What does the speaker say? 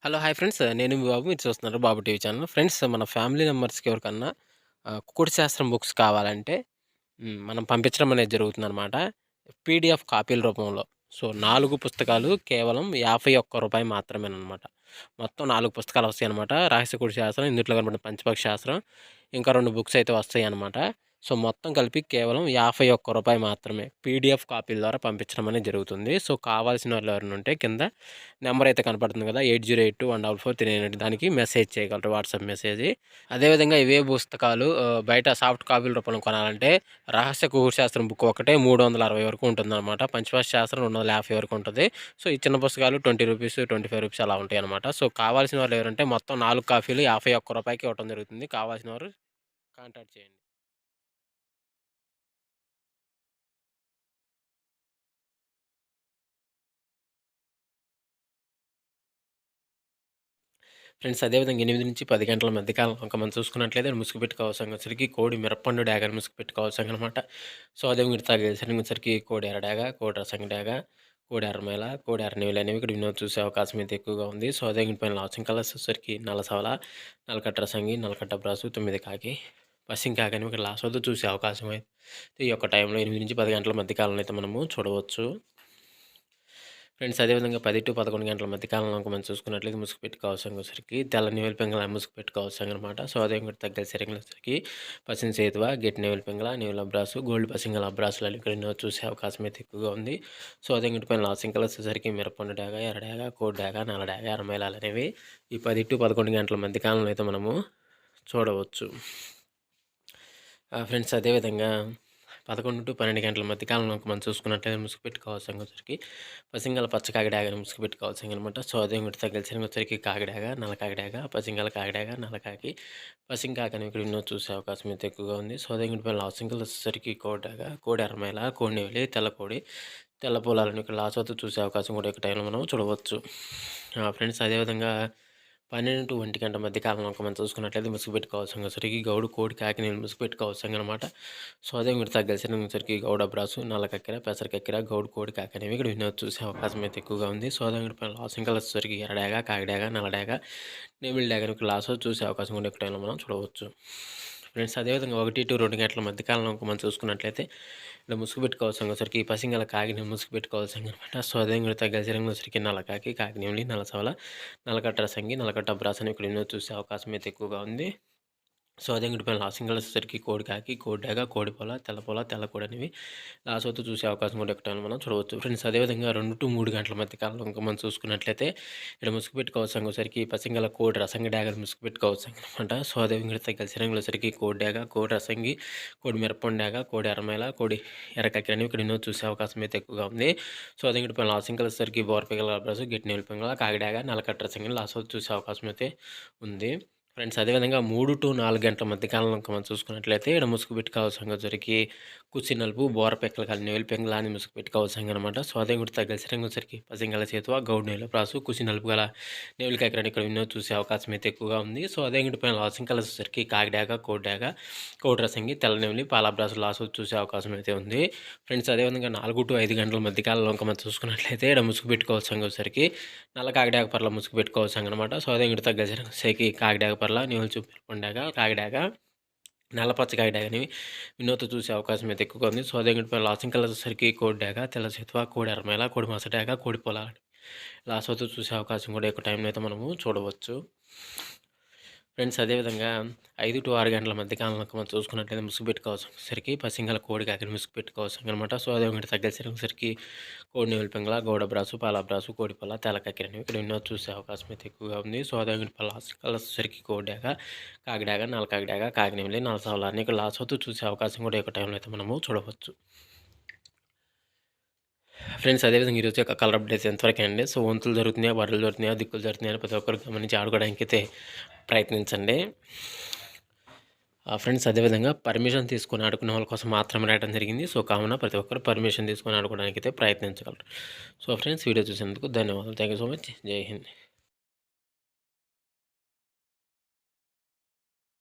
Hello! Hi friends. నేను మీ బాబు. మీరు చూస్తున్నారు బాబు టీవీ ఛానల్. ఫ్రెండ్స్ మన ఫ్యామిలీ మెంబర్స్‌కి ఎవరికన్నా కుకుడు శాస్త్రం బుక్స్ కావాలంటే మనం పంపించడం అనేది జరుగుతుందనమాట. పీడీఎఫ్ కాపీల రూపంలో. సో, 4 పుస్తకాలు కేవలం రూ. 51 మాత్రమేననమాట. మొత్తం 4 పుస్తకాలు వస్తాయనమాట. రహస్య కుడి శాస్త్రం, ఇందుట్లో కనపడిన పంచపక్షి శాస్త్రం, ఇంకా 2 బుక్స్ అయితే వస్తాయనమాట. సో, మొత్తం కలిపి కేవలం రూ. 51 మాత్రమే. పీడీఎఫ్ కాపీల ద్వారా పంపించడం అనేది జరుగుతుంది. సో, కావాల్సిన వాళ్ళు ఎవరైనా ఉంటే కింద నెంబర్ అయితే కనపడుతుంది కదా! 8082144398 దానికి మెసేజ్ చేయగలరు. WhatsApp message. అదేవిధంగా ఇవే పుస్తకాలు బయట సాఫ్ట్ కాపీల రూపంలో కొనాలంటే రహస్య కుకుడు శాస్త్రం బుక్ ఒకటే 360 వరకు ఉంటుందన్నమాట. పంచపక్షి శాస్త్రం 250 వరకు ఉంటుంది. సో, ఈ చిన్న పుస్తకాలు రూ. 20, రూ. 25 అలా ఉంటాయన్నమాట. సో, కావాల్సిన వాళ్ళు ఎవరంటే మొత్తం 4 కాపీలు రూ. 51కి ఇవ్వడం జరుగుతుంది. కావాల్సిన వారు కాంటాక్ట్ చేయండి. ఫ్రెండ్స్ అదేవిధంగా 8-10 గంటల మధ్య కాలం కనుక మనం చూసుకున్నట్లయితే ముసుగుపెట్టి కవచంగా వచ్చరికి కోడి మిరప్పండు డాగని ముసుగుపెట్టి కవచంగా అనమాట. సో, అదే మీరు తాగేసరికి కోడి ఎర్ర డాగ, కోడి రసంగి డాగ, కోడి ఎర్రమైల, కోడి ఎర్రనేవులు అనేవి ఇక్కడ వినోద్ చూసే అవకాశం అయితే ఎక్కువగా ఉంది. సో, అదే పైన లాచింగ్ కలర్స్ వచ్చేసరికి నల్ల సవల, నల్లకట్ట రసంగి, నల్లకట్ట బ్రాసు, 9 కాకి, పసింగ్ కాకి అనేవి ఇక్కడ లాస్ట్ వద్ద చూసే అవకాశం అయితే ఈ యొక్క టైంలో 8-10 గంటల మధ్య కాలంలో అయితే మనము చూడవచ్చు. ఫ్రెండ్స్ అదేవిధంగా 10-11 గంటల మధ్య కాలంలో మనం చూసుకున్నట్లయితే ముసుగు పెట్టుకోవాల్సిన వచ్చరికి తెల్ల నెమలి పింగళ ముసుగు పెట్టుకోవాల్సిన అనమాట. సో, అదే కూడా తగ్గ సరిగ్గా వచ్చరికి పసిన్ సేతువ, గెట్టి నెమలి పింగళ, నెమలి అబ్రాసు, గోల్డ్ పసింగల అబ్రాసులు ఇక్కడ ఎన్నో చూసే అవకాశం అయితే ఎక్కువగా ఉంది. సో, అదే ఇంటి పైన లాసింగ్ కలర్స్ వచ్చేసరికి మిరపండు డాగ, ఎర్ర డాగ, కోడి డాగ, నల్ల డాగ, ఎర్రమైలాలు అనేవి ఈ 10-11 గంటల మధ్య కాలంలో అయితే మనము చూడవచ్చు. ఫ్రెండ్స్ అదేవిధంగా 11-12 గంటల మధ్య కాలంలో మనం చూసుకున్నట్లయితే ముసుగు పెట్టుకోవాల్సిన వచ్చరికి పసింగల పచ్చ కాకిడాగని ముసుగు పెట్టుకోవాల్సింది అనమాట. సో, అదే ఇంటి తగిలిసిన వచ్చరికి కాకిడాగ, నల్ల కాకిడాగ, పసింగల కాకిడాగ, నల్ల కాకి, పసింగ్ అని ఇక్కడ ఎన్నో చూసే అవకాశం అయితే ఎక్కువగా ఉంది. సో, అదే ఇంటి పైన లాసింగల్ వచ్చేసరికి కోడి డాగ, కోడి ఎర్రమైల, కోడి నెమిలి, తెల్ల కోడి, తెల్ల పొలాలను ఇక్కడ లాస్ట్ వద్ద చూసే అవకాశం కూడా ఒక టైంలో మనం చూడవచ్చు. ఫ్రెండ్స్ అదేవిధంగా 12-1 గంట మధ్య కాలంలో మనం చూసుకున్నట్లయితే ముసుగు పెట్టుకోవాల్సిన వచ్చరికి గౌడు, కోడి, కాకి నేను ముసుగు పెట్టుకోవాల్సిన అనమాట. సో, అదే మీరు తగ్గలిసిన వచ్చరికి గౌడ బ్రాసు, నల్ల కక్కెర, పెసర కక్కెర, గౌడు, కోడి, కాకి అనేవి ఇక్కడ వినోద్ చూసే అవకాశం అయితే ఎక్కువగా ఉంది. సో, అదే పైన లాసింగ్ కలర్స్ వచ్చరికి ఎర్రడాగ, కాకిడాగ, నల్లడాగ, నెమిలి డాగ లాస్ట్ చూసే అవకాశం కూడా ఎక్కువ టైంలో మనం చూడవచ్చు. ఫ్రెండ్స్ అదేవిధంగా 1-2 గంటల మధ్య కాలంలో మనం చూసుకున్నట్లయితే ఇక్కడ ముసుగు పెట్టుకోవాల్సిన వచ్చరికి పసింగల కాకిని ముసుగు పెట్టుకోవాల్సిన అనమాట. సో, అదే కూడా తగ్గలిసిన వచ్చరికి నల్ల కాకి, కాకి నెమిలి, నల్ల సవల, నల్లకట్ట రసంగి, నల్లకట్ట బ్రాసని ఇక్కడ ఎన్నో చూసే అవకాశం అయితే ఎక్కువగా ఉంది. సో, అదే పైన లాసింగ్ కలర్స్ వచ్చరికి కోడి కాకి, కోడి డాగ, కోడి పొల, తెల్ల కోడి అనేవి లాస్ట్ వద్ద చూసే అవకాశం కూడా ఎక్కువ మనం చూడవచ్చు. ఫ్రెండ్స్ అదేవిధంగా 2-3 గంటల మధ్య కాలంలో ఇంకా మనం చూసుకున్నట్లయితే ఇక్కడ ముసుగు పెట్టుకోవాల్సిన వచ్చరికి పసింగల కోడి రసంగి డాగని ముసుగు పెట్టుకోవాల్సిన అనమాట. సో, అదే విధంగా తగ్గలిసిన వచ్చరికి కోడి డాగ, కోడి రసంగి, కోడి మిరపండు డాగ, కోడి ఎర్రమైల, కోడి ఎర్రకక్కి అనేవి ఇక్కడ ఎన్నో చూసే అవకాశం అయితే ఎక్కువగా ఉంది. సో, అదే పైన లాసింగ్ కలర్స్ వచ్చరికి బోర్పిగల బ్రస్, గట్టి నెమలి పింగళ, కాకిడాగ, నల్లకట్ట రసంగి లాస్ట్ వద్ద చూసే అవకాశం అయితే ఉంది. ఫ్రెండ్స్ అదేవిధంగా 3-4 గంటల మధ్య కాలంలో మనం చూసుకున్నట్లయితే ఇక్కడ ముసుగు పెట్టుకోవాల్సిన వచ్చరికి కుసి నలుపు, బోర పెక్కలు కలిసి నెవిలి పెంగళ అని ముసుగు పెట్టుకోవాల్సిన అనమాట. సో, అదే కూడా తగ్గలిసిన వచ్చరికి పసింగల చేతువ, గౌడ్ నెల ప్రాసు, కుసి నలుపు గల నెవిలి కాకిరాని ఇక్కడ వినో చూసే అవకాశం అయితే ఎక్కువగా ఉంది. సో, అదే ఇంటి పైన లాసింగ్ కలర్స్ వచ్చరికి కాకిడాగ, కోడి డాగ, కోడి రసంగి, తెల్ల నెమిలి, పాలాబ్రాసు లాస్ట్ చూసే అవకాశం అయితే ఉంది. ఫ్రెండ్స్ అదేవిధంగా 4-5 గంటల మధ్య కాలంలో మనం చూసుకున్నట్లయితే ఇక్కడ ముసుగు పెట్టుకోవాల్సిన వచ్చరికి నల్ల కాకిడాగ పర్ల ముసుగు పెట్టుకోవాల్సిన అనమాట. సో, అదే ఇంటి తగ్గలిసిన వచ్చరికి కాకిడాగ పర్ల నెమలి చూపు మిరపండాగ, కాకిడాగ, నల్లపచ్చ కాకిడాగని వినోద్ చూసే అవకాశం అయితే ఎక్కువగా ఉంది. సో, అదే పైన లాసింగ్ కలర్స్ వచ్చరికి కోడి డాగ, తెల్ల చేతువ, కోడి ఎర్రమైల, కోడి మస డాగ, కోడి పొల లాస్ట్ వద్ద చూసే అవకాశం కూడా ఎక్కువ టైంలో అయితే మనము చూడవచ్చు. ఫ్రెండ్స్ అదేవిధంగా 5-6 గంటల మధ్య కాలంలో మనం చూసుకున్నట్లయితే ముసుగు పెట్టుకోవాల్సరికి పసింగల కోడి కాకిని ముసుగు పెట్టుకోవాల్సిన అనమాట. సో, అదే ఒకటి తగ్గసరికి కోడి నెమలి పింగళ, గౌడ బ్రాసు, పాల బ్రాసు, కోడి పొల, తెల్ల కక్కిరని ఇక్కడ ఎన్నో చూసే అవకాశం అయితే ఎక్కువగా ఉంది. సో, అదే ఒకటి లాస్ట్ కలర్సరికి కోడిడాగ, కాకిడాగ, నల్ల కాకిడాగ, కాకి నెమలి, నల్ల సవలాన్ని ఇక్కడ లాస్ట్ వద్ద చూసే అవకాశం కూడా ఎక్కువ టైంలో అయితే మనము చూడవచ్చు. ఫ్రెండ్స్ అదేవిధంగా ఈరోజు యొక్క కలర్ అప్డేట్స్ ఎంతవరకు అండి. సో, వంతులు జరుగుతున్నాయా, బర్రెలు జరుగుతున్నాయా, దిక్కులు జరుగుతున్నాయని ప్రతి ఒక్కరు గమనించి ఆడుకోవడానికి అయితే ప్రయత్నించండి. ఫ్రెండ్స్ అదేవిధంగా పర్మిషన్ తీసుకొని ఆడుకునే వాళ్ళ కోసం మాత్రమే రాయడం జరిగింది. సో, కావున ప్రతి ఒక్కరు పర్మిషన్ తీసుకొని ఆడుకోవడానికి అయితే ప్రయత్నించగలరు. సో, ఫ్రెండ్స్ వీడియో చూసినందుకు ధన్యవాదాలు. Thank you so much. జై హింద్.